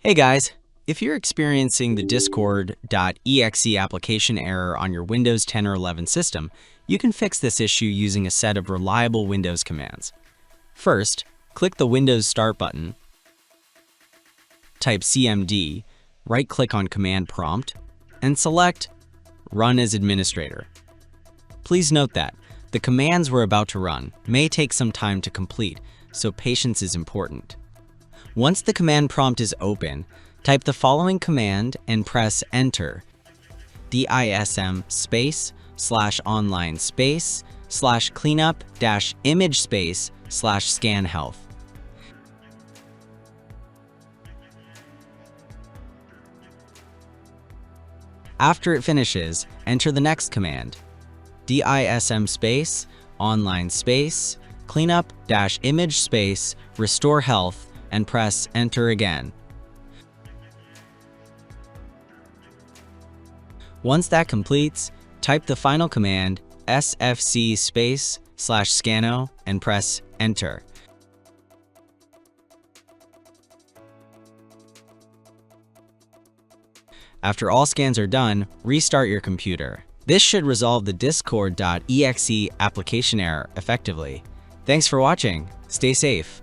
Hey guys, if you're experiencing the discord.exe application error on your Windows 10 or 11 system, you can fix this issue using a set of reliable Windows commands. First, click the Windows Start button, type CMD, right-click on Command Prompt, and select Run as Administrator. Please note that the commands we're about to run may take some time to complete, so patience is important. Once the command prompt is open, type the following command and press Enter. DISM /online /cleanup-image /ScanHealth. After it finishes, enter the next command. DISM online cleanup-image RestoreHealth and press Enter again. Once that completes, type the final command sfc /scannow and press Enter. After all scans are done, restart your computer. This should resolve the discord.exe application error effectively. Thanks for watching. Stay safe.